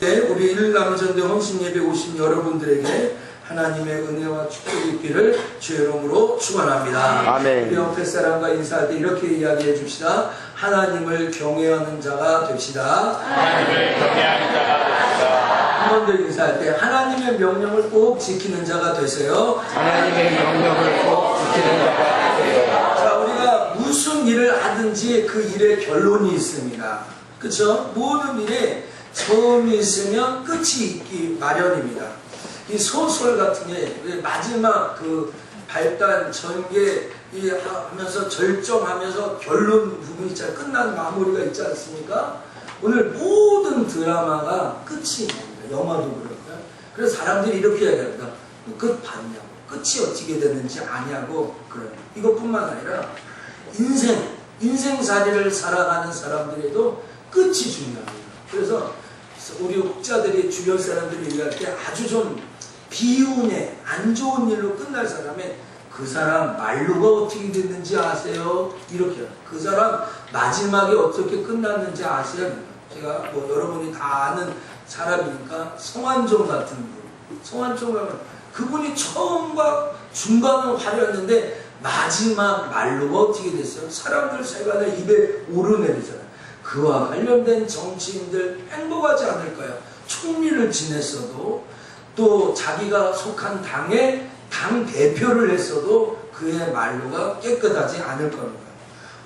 우리 일남전대 헌신예배 오신 여러분들에게 하나님의 은혜와 축복이 있기를 주의 이름으로 축원합니다. 아멘. 우리 옆에 사람과 인사할 때 이렇게 이야기해 줍시다. 하나님을 경외하는 자가 됩시다. 하나님을 경외하는 자가 됩시다. 한 번 더 인사할 때 하나님의 명령을 꼭 지키는 자가 되세요. 하나님의 명령을 꼭 지키는 자가 되세요. 자, 우리가 무슨 일을 하든지 그 일의 결론이 있습니다. 그렇죠? 모든 일에 처음이 있으면 끝이 있기 마련입니다. 이 소설 같은 게 마지막 그 발단, 전개 하면서 절정하면서 결론 부분이 있잖아요. 끝난 마무리가 있지 않습니까? 오늘 모든 드라마가 끝이 있습니다. 영화도 그렇고요. 그래서 사람들이 이렇게 얘기합니다. 끝 봤냐고. 끝이 어떻게 되는지 아냐고. 그래요. 이것뿐만 아니라 인생살이를 살아가는 사람들에도 끝이 중요합니다. 그래서 우리 혹자들이 주변 사람들이 얘기할 때 아주 좀 비운의 안 좋은 일로 끝날 사람의 그 사람 말로가 어떻게 됐는지 아세요? 이렇게 그 사람 마지막에 어떻게 끝났는지 아세요? 제가 뭐 여러분이 다 아는 사람이니까 성환종 같은 분, 성환종 가면 그분이 처음과 중간은 화려했는데 마지막 말로가 어떻게 됐어요? 사람들 세간을 입에 오르내리잖아요. 그와 관련된 정치인들 행복하지 않을까요? 총리를 지냈어도 또 자기가 속한 당의 당 대표를 했어도 그의 말로가 깨끗하지 않을 겁니다.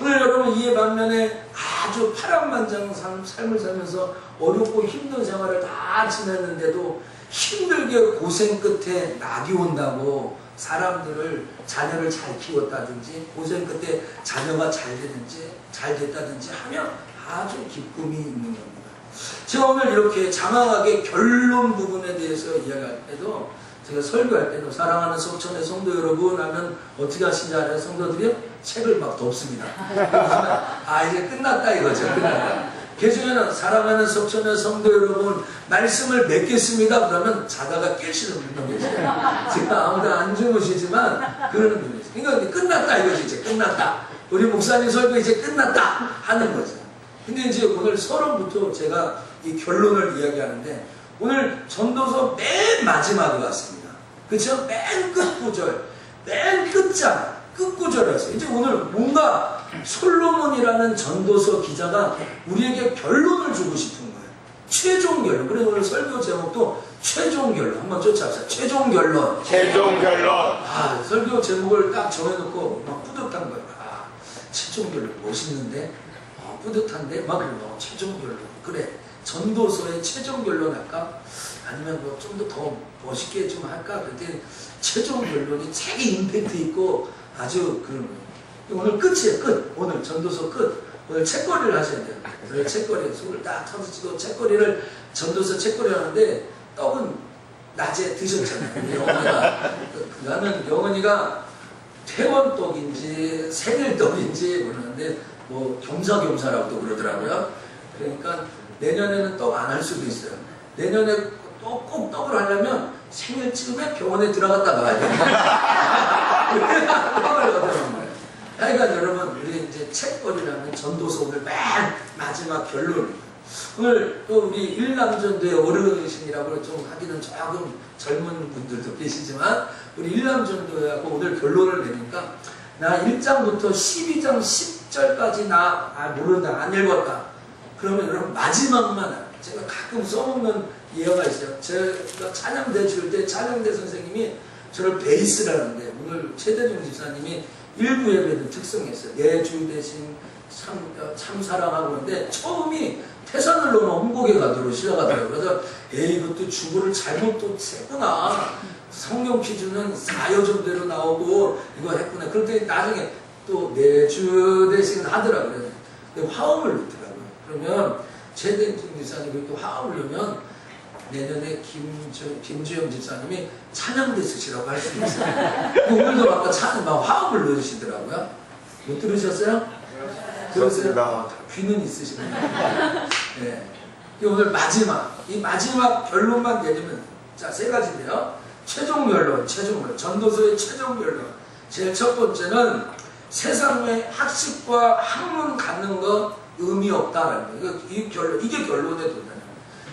오늘 여러분 이에 반면에 아주 파란만장한 삶을 살면서 어렵고 힘든 생활을 다 지냈는데도 힘들게 고생 끝에 낙이 온다고 사람들을 자녀를 잘 키웠다든지 고생 끝에 자녀가 잘 됐다든지 하면 아주 기쁨이 있는 겁니다. 제가 오늘 이렇게 장황하게 결론 부분에 대해서 이야기할 때도 제가 설교할 때도 사랑하는 석천의 성도 여러분 하면 어떻게 하시는지 알아요? 성도들이 책을 막 덮습니다. 아 이제 끝났다 이거죠. 끝났다. 개중에는 사랑하는 석천의 성도 여러분 말씀을 맺겠습니다. 그러면 자다가 깨시는 분도 계세요. 제가 아무도 안 주무시지만 그러는 분이 있어요. 그러니까 끝났다 이거지. 이제 끝났다. 우리 목사님 설교 이제 끝났다 하는 거죠. 근데 이제 오늘 서론부터 제가 이 결론을 이야기하는데 오늘 전도서 맨 마지막에 왔습니다. 그렇죠? 맨 끝 구절, 맨 끝장, 끝 구절이었어요. 이제 오늘 뭔가 솔로몬이라는 전도서 기자가 우리에게 결론을 주고 싶은 거예요. 최종 결론. 그래서 오늘 설교 제목도 최종 결론. 한번 쫓아보세요. 최종 결론. 최종 결론. 아, 설교 제목을 딱 정해놓고 막 뿌듯한 거예요. 아, 최종 결론 멋있는데? 뿌듯한데? 막 그러고 최종 결론. 그래. 전도서의 최종 결론 할까? 아니면 뭐 좀 더 멋있게 좀 할까? 그랬더니 최종 결론이 되게 임팩트 있고 아주 그런 거예요. 오늘 끝이에요. 끝. 오늘 전도서 끝. 오늘 책거리를 하셔야 돼요. 오늘 책거리. 손을 딱 터지고 책거리를 전도서 책거리 하는데 떡은 낮에 드셨잖아요. 영원이가. 나는 영원이가 퇴원떡인지 생일떡인지 모르는데 뭐 겸사겸사라고도 그러더라고요. 그러니까 내년에는 떡 안 할 수도 있어요. 내년에 꼭 떡을 하려면 생일쯤에 병원에 들어갔다 나와야 돼요. 떡을 얻어놓은 거예요. 하여간 여러분 우리 이제 책거리라는 전도서 오늘 맨 마지막 결론입니다. 오늘 또 우리 일남전도의 어르신이라고 좀 하기는 조금 젊은 분들도 계시지만 우리 일남전도하고 오늘 결론을 내니까 나 1장부터 12장 10절까지 나 모른다 안 읽었다. 그러면 여러분 마지막만 제가 가끔 써먹는 예화가 있어요. 제가 찬양대 줄 때 찬양대 선생님이 저를 베이스라는데 오늘 최대중 집사님이 일부 예배는 특성이었어요. 내 주 대신 참 사랑하고 그러는데 처음이 태산을 놓은 엄곡에 가도록 시작하더라고요. 그래서 이것도 주보를 잘못 또 했구나. 성경 기준은 4여점대로 나오고 이거 했구나. 그런데 나중에 또 내 주 대신 하더라고요. 근데 화음을 넣더라고요. 그러면 최대중 집사님이 그렇게 화음을 넣으면 내년에 김주영 집사님이 찬양대 쓰시라고 할 수 있어요. 오늘도 아까 막 화음을 넣으시더라고요. 못 들으셨어요? 들었어요? 귀는 있으시네요. 네. 오늘 이 마지막 결론만 내리면 자, 세 가지인데요. 최종 결론. 전도서의 최종 결론. 제일 첫 번째는 세상의 학식과 학문 갖는 거 의미 없다라는 거예요. 이게 결론에 도달해요.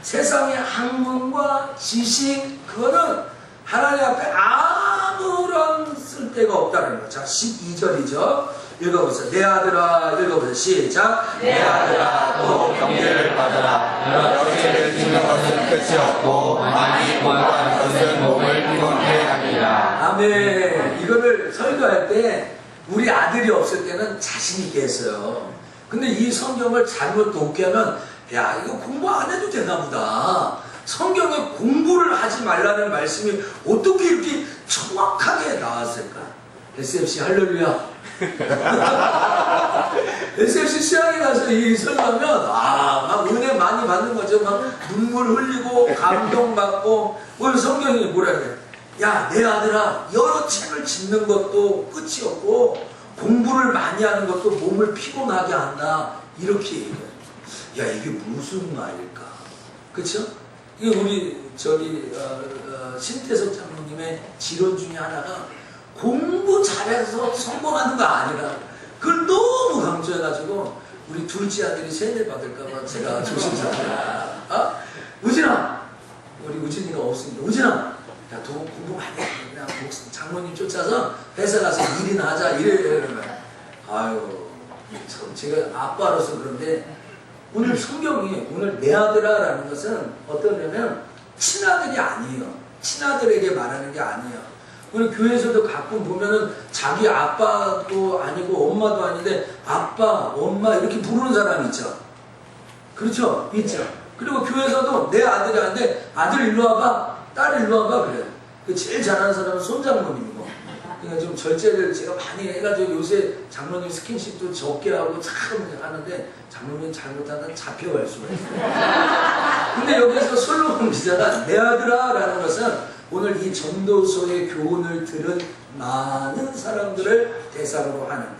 세상의 학문과 지식 그거는 하나님 앞에 아무런 쓸데가 없다는 거죠. 자, 12절이죠. 읽어보세요. 내 아들아, 읽어보세요. 시작. 내 아들아 또 경계를 받아라. 여러 개를 짓는 것은 끝이 없고 많이 공부하는 것은 몸을 피곤케 합니다. 아멘. 이거를 설교할 때 우리 아들이 없을 때는 자신 있게 했어요. 근데 이 성경을 잘못 독해하면 야 이거 공부 안 해도 되나 보다. 성경에 공부를 하지 말라는 말씀이 어떻게 이렇게 정확하게 나왔을까? SFC 할렐루야. SFC 시장에 가서 이 설교하면 막 은혜 많이 받는 거죠. 막 눈물 흘리고 감동받고. 오늘 성경이 뭐라 그래? 야 내 아들아 여러 책을 짓는 것도 끝이 없고 공부를 많이 하는 것도 몸을 피곤하게 한다. 이렇게 얘기해요. 야 이게 무슨 말일까? 그쵸? 이게 우리 신태석 장로님의 지론 중에 하나가 공부 잘해서 성공하는 거 아니라 그걸 너무 강조해가지고 우리 둘째 아들이 세뇌 받을까봐 제가 조심스럽다. 우진아, 우리 우진이가 없으니까 우진아, 야 너 공부 많이 해. 그냥 장모님 쫓아서 회사 가서 일이나 하자 이러는 거야. 아유, 참 제가 아빠로서 그런데 오늘 성경이 오늘 내 아들아라는 것은 어떠냐면 친아들이 아니에요. 친아들에게 말하는 게 아니에요. 오늘 교회에서도 가끔 보면은 자기 아빠도 아니고 엄마도 아닌데 아빠, 엄마 이렇게 부르는 사람 있죠. 그렇죠? 있죠. 그리고 교회에서도 내 아들이 아닌데 아들 일로 와봐, 딸 일로 와봐 그래요. 제일 잘하는 사람은 손장모님이고. 그러니까 좀 절제를 제가 많이 해가지고 요새 장모님 스킨십도 적게 하고 참 하는데 장모님 잘못하면 잡혀갈 수가 있어요. 근데 여기서 솔로몬 기자가 내 아들아 라는 것은 오늘 이 전도서의 교훈을 들은 많은 사람들을 대상으로 하는 거예요.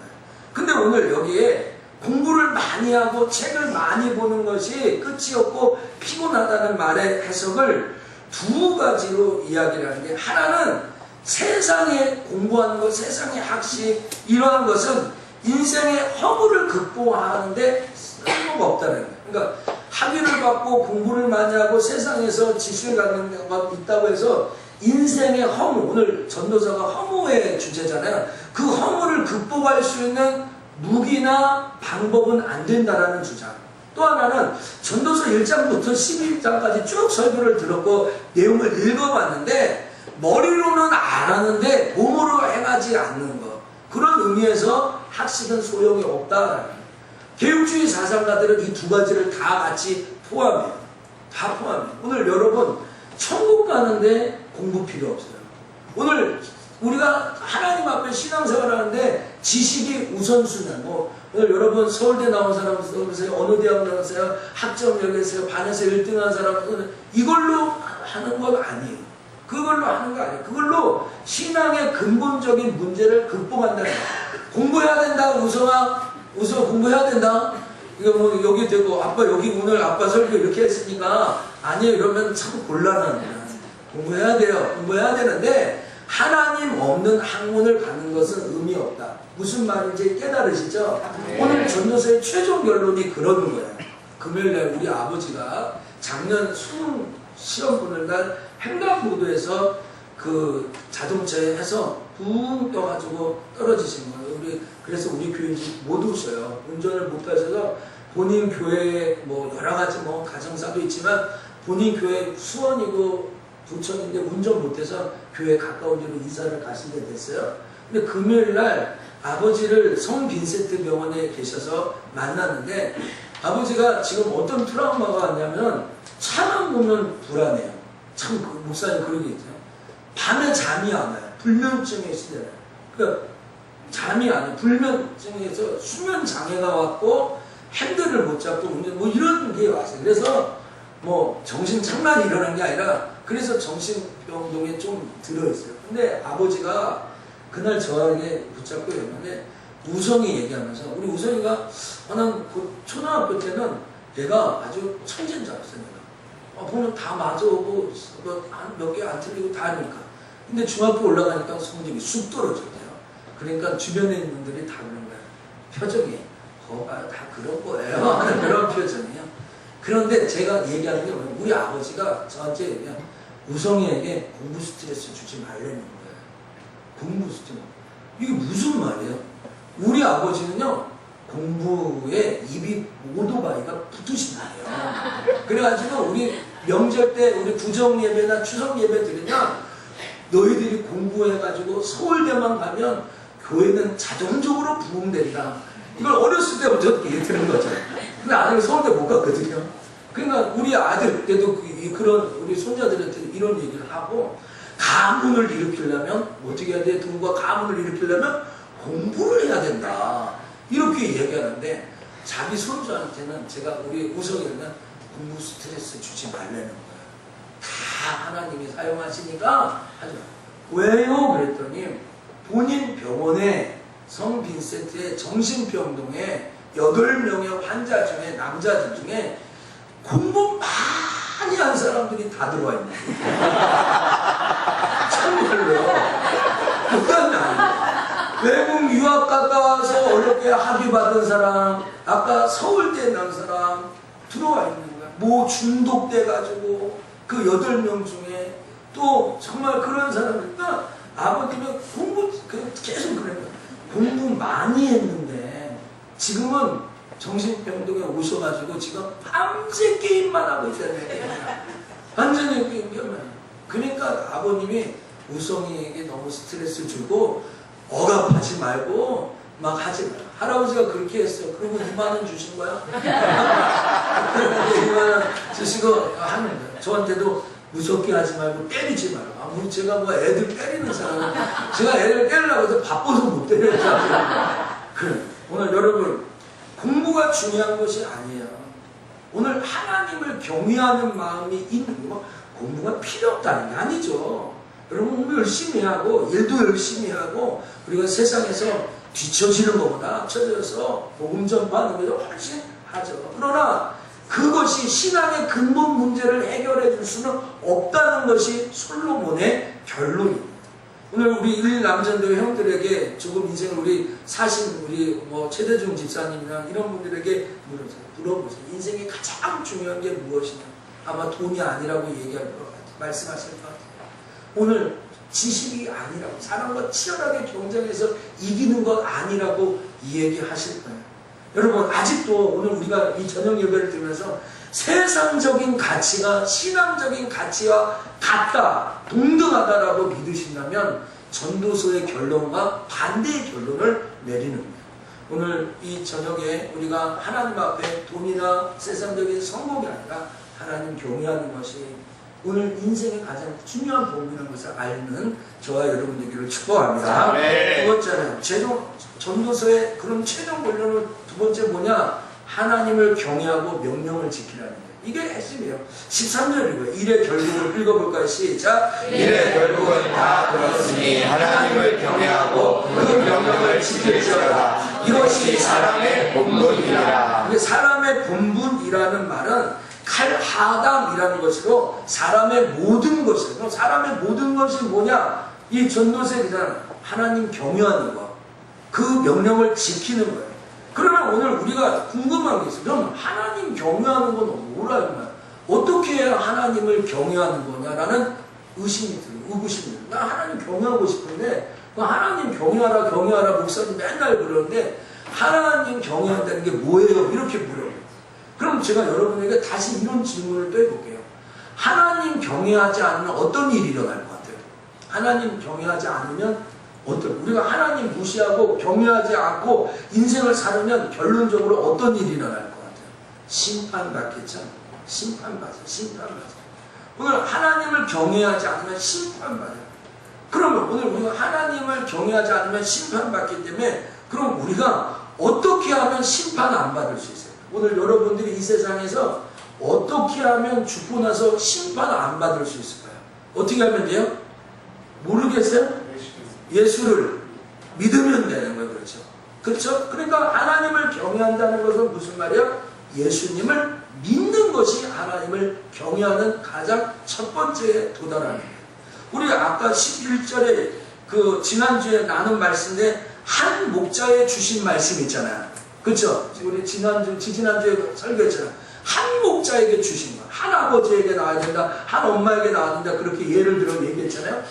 근데 오늘 여기에 공부를 많이 하고 책을 많이 보는 것이 끝이 없고 피곤하다는 말의 해석을 두 가지로 이야기를 하는 게 하나는 세상에 공부하는 것, 세상의 학식 이러한 것은 인생의 허물을 극복하는데 쓸모가 없다는 거예요. 그러니까 학위를 받고 공부를 많이 하고 세상에서 지식을 갖는 것 있다고 해서 인생의 허물, 오늘 전도서가 허무의 주제잖아요. 그 허물을 극복할 수 있는 무기나 방법은 안 된다라는 주장. 또 하나는 전도서 1장부터 12장까지 쭉 설교를 들었고 내용을 읽어봤는데 머리로는 알았는데 몸으로 행하지 않는 것. 그런 의미에서 학식은 소용이 없다라는 거예요. 개혁주의 사상가들은 이 두 가지를 다 같이 포함해요. 다 포함해요. 오늘 여러분 천국 가는데 공부 필요 없어요. 오늘 우리가 하나님 앞에 신앙생활 하는데 지식이 우선순위야. 오늘 여러분 서울대 나온 사람 있으세요? 어느 대학 나왔어요? 학점 여기 있어요? 반에서 1등한 사람 이걸로 하는 건 아니에요. 그걸로 하는 거 아니에요. 그걸로 신앙의 근본적인 문제를 극복한다는 거예요. 공부해야 된다, 우성아. 우성 공부해야 된다. 이거 뭐 여기 되고 아빠 여기 오늘 아빠 설교 이렇게 했으니까 아니에요. 이러면 참 곤란한 거예요. 공부해야 돼요. 공부해야 되는데 하나님 없는 학문을 가는 것은 의미 없다. 무슨 말인지 깨달으시죠? 네. 오늘 전도서의 최종 결론이 그러는 거예요. 금요일날 우리 아버지가 작년 수능 시험 보는 날 횡단보도에서 그 자동차에 해서 붕 떠가지고 떨어지신 거예요. 그래서 우리 교인들이 못 오셔요. 운전을 못 하셔서 본인 교회에 뭐 여러 가지 뭐 가정사도 있지만 본인 교회 수원이고 부천인데 운전 못해서 교회 가까운 데로 이사를 가시게 됐어요. 근데 금요일날 아버지를 성 빈센트 병원에 계셔서 만났는데 아버지가 지금 어떤 트라우마가 왔냐면 차만 보면 불안해요. 참 목사님 그런 게 있잖아요. 밤에 잠이 안 와요. 불면증에 시달려요. 그러니까 잠이 안 와요. 불면증에서 수면 장애가 왔고 핸들을 못 잡고 운전 뭐 이런 게 왔어요. 그래서 뭐 정신 착란이 일어난 게 아니라 그래서 정신병동에 좀 들어있어요. 근데 아버지가 그날 저에게 붙잡고 있는데 우성이 얘기하면서 우리 우성이가 나는 그 초등학교 때는 얘가 아주 천재인 줄 알았어요. 내가. 보면 다 맞아오고 몇 개 안 틀리고 다 하니까. 근데 중학교 올라가니까 성적이 쑥 떨어졌대요. 그러니까 주변에 있는 분들이 다 그런 거예요. 표정이 거봐요 다 그런 거예요. 하는 그런 표정이에요. 그런데 제가 얘기하는 게 뭐냐면 우리 아버지가 저한테 그냥 우성이에게 공부 스트레스 주지 말라는 거예요. 공부 스트레스. 이게 무슨 말이에요? 우리 아버지는요, 공부에 입이 오토바이가 붙으신 거예요. 그래가지고 우리 명절 때 우리 구정 예배나 추석 예배 드리면 너희들이 공부해가지고 서울대만 가면 교회는 자동적으로 부흥된다. 이걸 어렸을 때부터 얘기 들은 거죠. 근데 아들이 서울대 못 갔거든요. 그러니까 우리 아들 때도 그런 우리 손자들한테 이런 얘기를 하고, 가문을 일으키려면 어떻게 해야 돼? 누군가 가문을 일으키려면 공부를 해야 된다. 이렇게 얘기하는데, 자기 손주한테는 제가 우리 우성이는 공부 스트레스 주지 말라는 거예요. 다 하나님이 사용하시니까 하지 마. 왜요? 그랬더니 본인 병원에 성 빈센트의 정신병동에 8명의 환자 중에, 남자들 중에 공부 많이 한 사람들이 다 들어와 있는 거예요. 정말로요. 그건 아니에요. 외국 유학 갔다 와서 어렵게 학위 받은 사람, 아까 서울대 난 사람 들어와 있는 거야. 뭐 중독돼가지고 그 8명 중에 또 정말 그런 사람이니까 아버님이 공부 계속 그래요. 공부 많이 했는데 지금은 정신병동에 오셔가지고 지금 밤새 게임만 하고 있다는 얘기예요. 완전히 게임만. 그러니까 아버님이 우성이에게 너무 스트레스 주고 억압하지 말고 막 하지 마요. 할아버지가 그렇게 했어요. 그리고 2만원 주신 거야? 2만원 주시고 하는 거예요. 저한테도 무섭게 하지 말고 때리지 마요. 아무리 제가 뭐 애들 때리는 사람은 제가 애들 때리려고 해서 바빠서 못 때려요. 그래. 오늘 여러분, 공부가 중요한 것이 아니에요. 오늘 하나님을 경외하는 마음이 있는 거, 공부가 필요 없다는 게 아니죠. 여러분 공부 열심히 하고 일도 열심히 하고 우리가 세상에서 뒤처지는 것보다 앞서서 복음 전파하는 것이 훨씬 하죠. 그러나 그것이 신앙의 근본 문제를 해결해 줄 수는 없다는 것이 솔로몬의 결론입니다. 오늘 우리 일남전도회 형들에게 조금 인생을 우리 사신 우리 뭐 최대중 집사님이나 이런 분들에게 물어보세요. 인생의 가장 중요한 게 무엇이냐? 아마 돈이 아니라고 얘기할 것 같아요. 말씀하실 것 같아요. 오늘 지식이 아니라고, 사람과 치열하게 경쟁해서 이기는 것 아니라고 얘기하실 거예요. 여러분, 아직도 오늘 우리가 이 저녁 예배를 들으면서 세상적인 가치가 신앙적인 가치와 같다, 동등하다라고 믿으신다면 전도서의 결론과 반대의 결론을 내리는 거예요. 오늘 이 저녁에 우리가 하나님 앞에 돈이나 세상적인 성공이 아니라 하나님 경외하는 것이 오늘 인생의 가장 중요한 본분인 것을 알는 저와 여러분 되기를 축복합니다. 두 번째는 전도서의 그런 최종 본론은 두 번째 뭐냐? 하나님을 경외하고 명령을 지키라는 거예요. 이게 핵심이에요. 13절이고요. 일의 결국을 읽어볼까요? 시작. 일의 결국은 다 그렇으니 하나님을 경외하고 그 명령을 지킬지어다. 이것이 사람의 본분이라. 사람의 본분이라는 말은 칼하담이라는 것으로 사람의 모든 것이에요. 사람의 모든 것이 뭐냐? 이 전도서에 그냥 하나님 경외하는 것, 그 명령을 지키는 거예요. 그러면 오늘 우리가 궁금한 게 있어요. 그럼 하나님 경외하는 건 뭐라는 거야? 어떻게 해야 하나님을 경외하는 거냐라는 의심이 들어요. 의구심이 들어요. 나 하나님 경외하고 싶은데 하나님 경외하라 경외하라 목사님 맨날 그러는데 하나님 경외한다는 게 뭐예요? 이렇게 물어요. 그럼 제가 여러분에게 다시 이런 질문을 또 해볼게요. 하나님 경외하지 않으면 어떤 일이 일어날 것 같아요? 하나님 경외하지 않으면 우리가 하나님 무시하고 경외하지 않고 인생을 살으면 결론적으로 어떤 일이 일어날 것 같아요? 심판받겠죠? 심판받아요. 오늘 하나님을 경외하지 않으면 심판받아요. 그러면 오늘 우리가 하나님을 경외하지 않으면 심판받기 때문에 그럼 우리가 어떻게 하면 심판 안 받을 수 있어요? 오늘 여러분들이 이 세상에서 어떻게 하면 죽고 나서 심판 안 받을 수 있을까요? 어떻게 하면 돼요? 모르겠어요? 예수를 믿으면 되는 거예요. 그렇죠? 그렇죠? 그러니까 하나님을 경외한다는 것은 무슨 말이에요? 예수님을 믿는 것이 하나님을 경외하는 가장 첫 번째에 도달하는 거예요. 우리 아까 11절에 그 지난주에 나눈 말씀인데 한 목자에 주신 말씀 있잖아요. 그렇죠? 우리 지지난주에 설교했잖아요. 한 목자에게 주신 것, 한 아버지에게 나와야 된다, 한 엄마에게 나와야 된다, 그렇게 예를 들어 얘기했잖아요.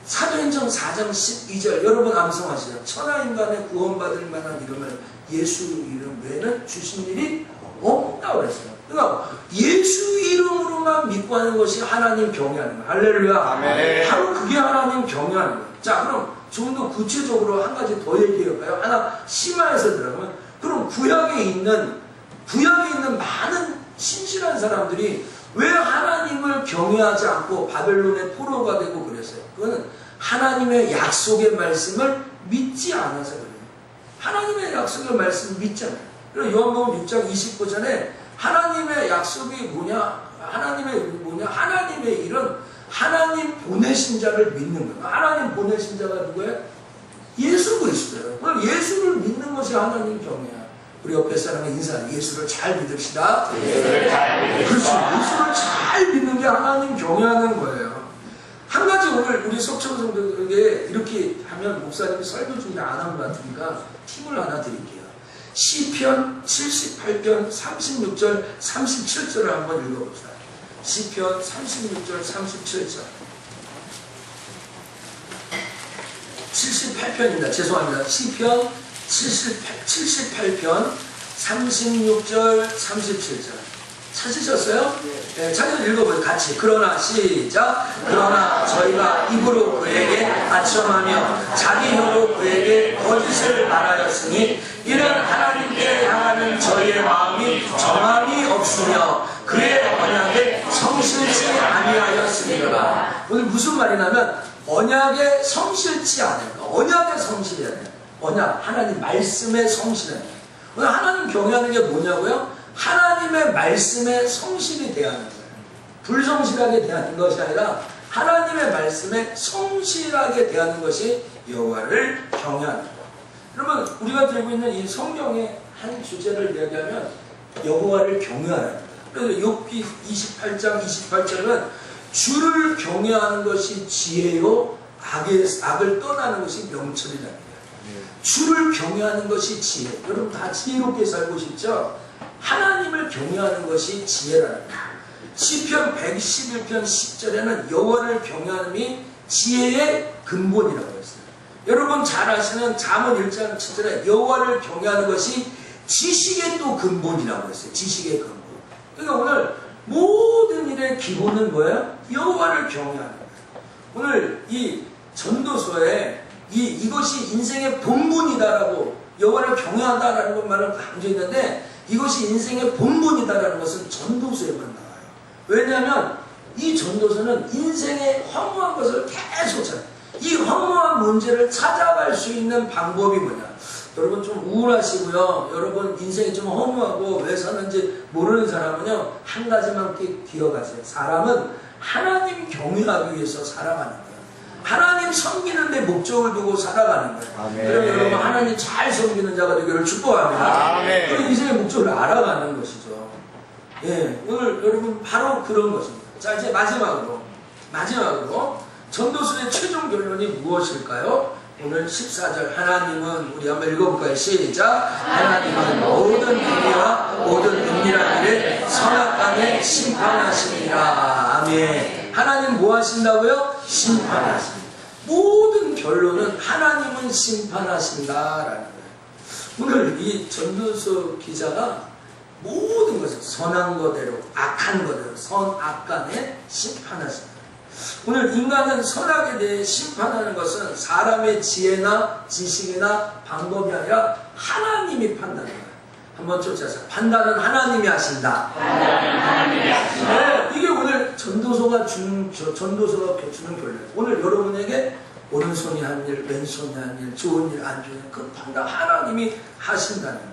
사도행전 4장 12절 여러분 암송하시죠. 천하인간의 구원받을 만한 이름을 예수 이름 외에는 주신 일이 없다고 그랬어요. 그러니까 예수 이름으로만 믿고 하는 것이 하나님 경외하는 거예요. 할렐루야. 아멘. 바로 그게 하나님 경외하는 거예요. 자, 그럼 좀 더 구체적으로 한 가지 더 얘기해볼까요? 하나 심화해서 들어가면, 그럼 구약에 있는 많은 신실한 사람들이 왜 하나님을 경외하지 않고 바벨론의 포로가 되고 그랬어요? 그거는 하나님의 약속의 말씀을 믿지 않아서 그래요. 하나님의 약속의 말씀을 믿잖아요. 그래서 요한복음 6장 29절에 하나님의 약속이 뭐냐? 하나님의 일은 하나님 보내신 자를 믿는 거예요. 하나님 보내신 자가 누구예요? 예수 그리스도예요. 그럼 예수를 믿는 것이 하나님 경외야. 우리 옆에 사람의 인사는 예수를 잘 믿읍시다. 예수를 잘 믿읍시다. 그렇죠. 예수를 잘 믿는 게 하나님 경외하는 거예요. 한 가지 오늘 우리 속천 성도들에게 이렇게 하면 목사님이 설교 중에 안 한 것 같으니까 팁을 하나 드릴게요. 시편 78편 36절 37절을 한번 읽어봅시다. 시편 36절 37절 78편입니다. 죄송합니다. 시편 78편 36절 37절 찾으셨어요? 네, 찾아서 읽어보세요. 같이. 그러나 시작. 그러나 저희가 입으로 그에게 아첨하며 자기 혀로 그에게 거짓을 말하였으니 이는 하나님께 향하는 저희의 마음이 정함이 없으며 그의 언약에 성실치 아니하였으니라. 오늘 무슨 말이냐면 언약에 성실치 않아요. 언약에 성실해야 돼요. 언약, 하나님 말씀에 성실해야 돼요. 오늘 하나님 경외하는 게 뭐냐고요? 하나님의 말씀에 성실히 대하는 거예요. 불성실하게 대하는 것이 아니라 하나님의 말씀에 성실하게 대하는 것이 여호와를 경외하는 거예요. 여러분, 우리가 들고 있는 이 성경의 한 주제를 이야기하면 여호와를 경외하는 거예요. 그래서 욥기 28장 28절은 주를 경외하는 것이 지혜요 악을 떠나는 것이 명철이라는 거예요. 주를 경외하는 것이 지혜. 여러분 다 지혜롭게 살고 싶죠? 하나님을 경외하는 것이 지혜라는 거예요. 시편 111편 10절에는 여호와를 경외함이 지혜의 근본이라고 했어요. 여러분 잘 아시는 잠언 1장 7절에 여호와를 경외하는 것이 지식의 또 근본이라고 했어요. 지식의 근본. 그러니까 오늘 모든 일의 기본은 뭐예요? 여호와를 경외하는 거예요. 오늘 이 전도서에 이것이 인생의 본분이다라고 여호와를 경외한다라는 말을 강조했는데 이것이 인생의 본분이다라는 것은 전도서에만 나와요. 왜냐하면 이 전도서는 인생의 허무한 것을 계속 찾아요. 이 허무한 문제를 찾아갈 수 있는 방법이 뭐냐? 여러분 좀 우울하시고요. 여러분 인생이 좀 허무하고 왜 사는지 모르는 사람은요. 한 가지만 기억하세요. 사람은 하나님 경외하기 위해서 살아가는 거예요. 하나님 섬기는 데 목적을 두고 살아가는 거예요. 그럼 여러분 하나님 잘 섬기는 자가 되기를 축복합니다. 그럼 인생의 목적을 알아가는 것이죠. 예, 오늘 여러분 바로 그런 것입니다. 자, 이제 마지막으로 전도서의 최종 결론이 무엇일까요? 오늘 14절 하나님은 우리 한번 읽어볼까요? 시작. 하나님은 모든 비리와 모든 은밀한 일을 선악간에 심판하시니라. 아멘. 하나님 뭐 하신다고요? 심판하십니다. 모든 결론은 하나님은 심판하신다라는 거예요. 오늘 이 전도서 기자가 모든 것을 선한 거대로 악한 거대로 선악간에 심판하신다. 오늘 인간은 선악에 대해 심판하는 것은 사람의 지혜나 지식이나 방법이 아니라 하나님이 판단해요. 한번 쫓아서 판단은 하나님이 하신다. 네, 이게 오늘 전도서가 주는 결론이에요. 오늘 여러분에게 오른손이 한 일, 왼손이 한 일, 좋은 일, 안 좋은 일, 그 판단 하나님이 하신다는 거예요.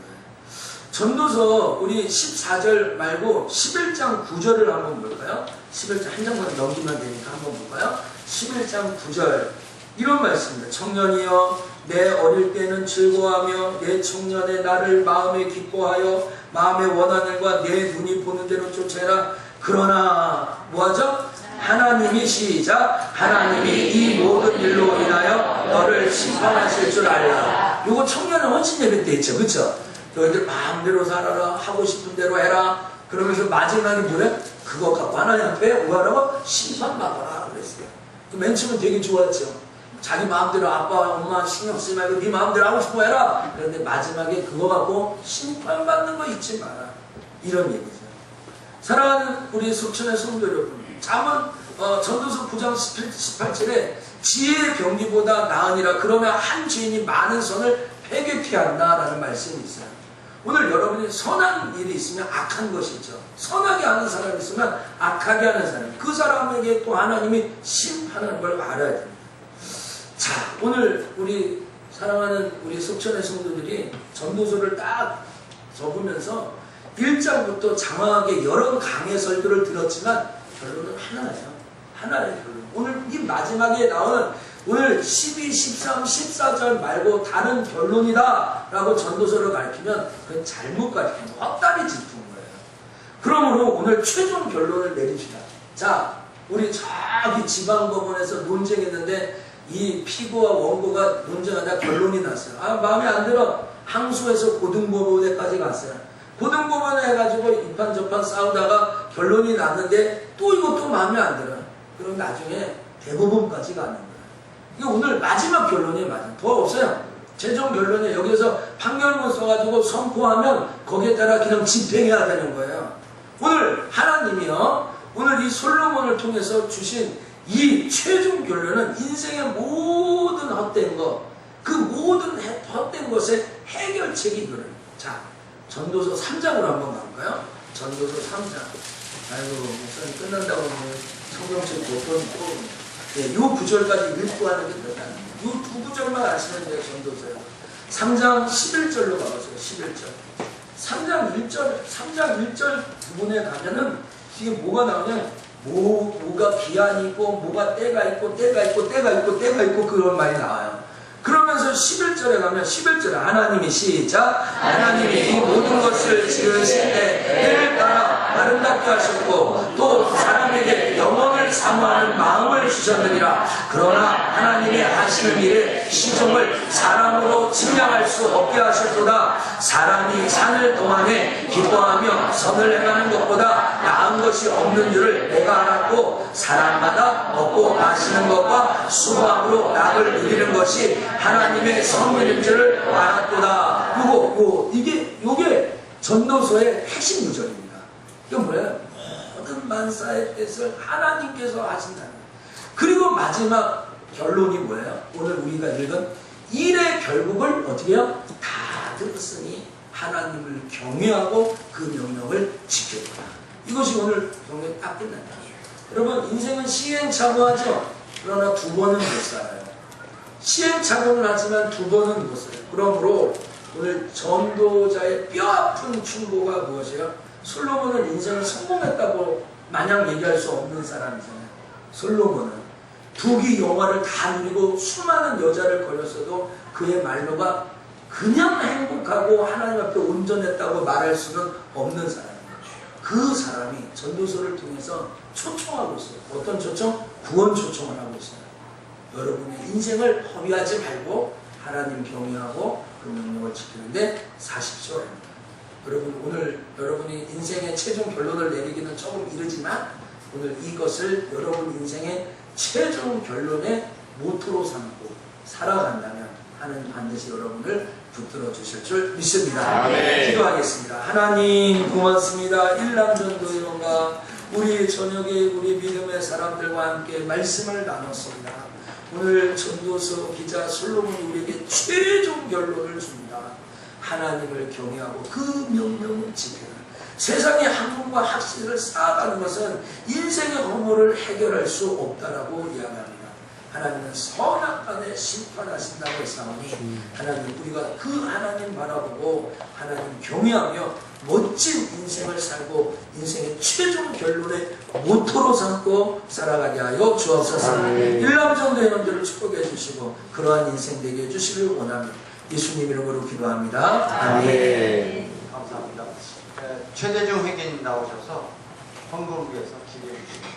전도서 우리 14절 말고 11장 9절을 한번 볼까요? 11장 한 장만 넘기면 되니까 한번 볼까요? 11장 9절 이런 말씀입니다. 청년이여 내 어릴 때는 즐거워하며 내 청년의 나를 마음에 기뻐하여 마음의 원하는 일과 내 눈이 보는 대로 쫓아라. 그러나 뭐하죠? 하나님이 시작 하나님이 이 모든 일로 인하여 너를 심판하실 줄 알라. 요거 청년은 헌신 예배 때 했죠. 그렇죠? 너희들 마음대로 살아라. 하고 싶은 대로 해라. 그러면서 마지막에 뭐래? 그거 갖고 하나님 앞에 뭐하라고? 심판받아라 그랬어요. 맨 처음에 되게 좋았죠. 자기 마음대로 아빠 엄마 신경 쓰지 말고 네 마음대로 하고 싶어 해라. 그런데 마지막에 그거 갖고 심판받는 거 잊지 마라. 이런 얘기죠. 사랑하는 우리 속천의 성도 여러분, 잠언 전도서 9장 18절에 지혜의 병기보다 나으니라. 그러면 한 죄인이 많은 선을 회개케 한다라는 말씀이 있어요. 오늘 여러분이 선한 일이 있으면 악한 것이 있죠. 선하게 하는 사람이 있으면 악하게 하는 사람, 그 사람에게 또 하나님이 심판하는 걸 알아야 됩니다. 자, 오늘 우리 사랑하는 우리 속천의 성도들이 전도서를 딱 적으면서 1장부터 장황하게 여러 강의 설교를 들었지만 결론은 하나예요. 하나의 결론. 오늘 이 마지막에 나오는 오늘 12, 13, 14절 말고 다른 결론이다 라고 전도서를 가르치면 그건 잘못 가르치는 헛다리 짚은 거예요. 그러므로 오늘 최종 결론을 내립시다. 자, 우리 저기 지방법원에서 논쟁했는데 이 피고와 원고가 논쟁하다 결론이 났어요. 아, 마음에 안 들어. 항소해서 고등법원에까지 갔어요. 고등법원에 해가지고 이판저판 싸우다가 결론이 났는데 또 이것도 마음에 안 들어요. 그럼 나중에 대법원까지 가는 거예요. 이게 오늘 마지막 결론이 맞아요. 더 없어요. 최종 결론이 여기서 판결문 써가지고 선포하면 거기에 따라 그냥 집행해야 되는 거예요. 오늘 하나님이요, 오늘 이 솔로몬을 통해서 주신 이 최종 결론은 인생의 모든 헛된 것, 그 모든 헛된 것의 해결책이 그래요. 자, 전도서 3장으로 한번 가볼까요? 전도서 3장. 아이고, 목사님 끝난다고 하면 성경책 보통 또 네, 요 구절까지 읽고 하는 게 끝나요. 요 두 구절만 아시면 돼요, 전도서요. 3장 11절로 가보세요, 11절. 3장 1절 부분에 가면은 이게 뭐가 나오냐? 뭐가 기한이 있고, 뭐가 때가 있고, 때가 있고, 때가 있고, 때가 있고, 그런 말이 나와요. 그러면서 11절에 가면 11절에 하나님이 시작, 하나님이 이 모든 것을 지으실 때 때를 따라 아름답게 하셨고 또 사람에게 영원을 사모하는 마음을 주셨느니라. 그러나 하나님의 하시는 일에 시종을 사람으로 측량할 수 없게 하셨도다. 사람이 사는 동안에 기뻐하며 선을 행하는 것보다 나은 것이 없는 줄을 내가 알았고 사람마다 먹고 마시는 것과 수고함으로 낙을 누리는 것이 하나님의 선물인 줄을 알았도다. 요게 전도서의 핵심 구절입니다. 이건 뭐예요? 모든 만사의 뜻을 하나님께서 하신다는 거예요. 그리고 마지막 결론이 뭐예요? 오늘 우리가 읽은 일의 결국을 어떻게 해요? 다 들었으니 하나님을 경외하고 그 명령을 지켜라. 이것이 오늘 경외 딱 끝난다. 여러분, 인생은 시행착오하죠. 그러나 두 번은 못 살아요. 시행착오는 하지만 두 번은 못 살아요. 그러므로 오늘 전도자의 뼈아픈 충고가 무엇이에요? 솔로몬은 인생을 성공했다고 마냥 얘기할 수 없는 사람이잖아요. 솔로몬은 두기 영화를 다 누리고 수많은 여자를 걸렸어도 그의 말로가 그냥 행복하고 하나님 앞에 온전했다고 말할 수는 없는 사람이에요. 그 사람이 전도서를 통해서 초청하고 있어요. 어떤 초청? 구원 초청을 하고 있어요. 여러분의 인생을 허비하지 말고 하나님 경외하고 그 명령을 지키는데 사십시오. 여러분, 오늘 여러분이 인생의 최종 결론을 내리기는 조금 이르지만 오늘 이것을 여러분 인생의 최종 결론의 모토로 삼고 살아간다면 하나님 반드시 여러분을 붙들어 주실 줄 믿습니다. 아멘. 기도하겠습니다. 하나님 고맙습니다. 일남전도회원과 우리 저녁에 우리 믿음의 사람들과 함께 말씀을 나눴습니다. 오늘 전도서 기자 솔로몬이 우리에게 최종 결론을 줍니다. 하나님을 경외하고 그 명령을 지켜라. 세상의 학문과 학식을 쌓아가는 것은 인생의 허물을 해결할 수 없다라고 이야기합니다. 하나님은 선악간에 심판하신다고 했사오니 하나님, 우리가 그 하나님 바라보고 하나님 경외하며 멋진 인생을 살고 인생의 최종 결론의 모토로 삼고 살아가게 하여 주옵소서. 일남전도 회원들을 축복해 주시고 그러한 인생 되게 해주시길 원하며 예수님 이름으로 기도합니다. 아멘. 감사합니다. 최대중 회계님 나오셔서 헌금을 위해서 기도해 주십니다.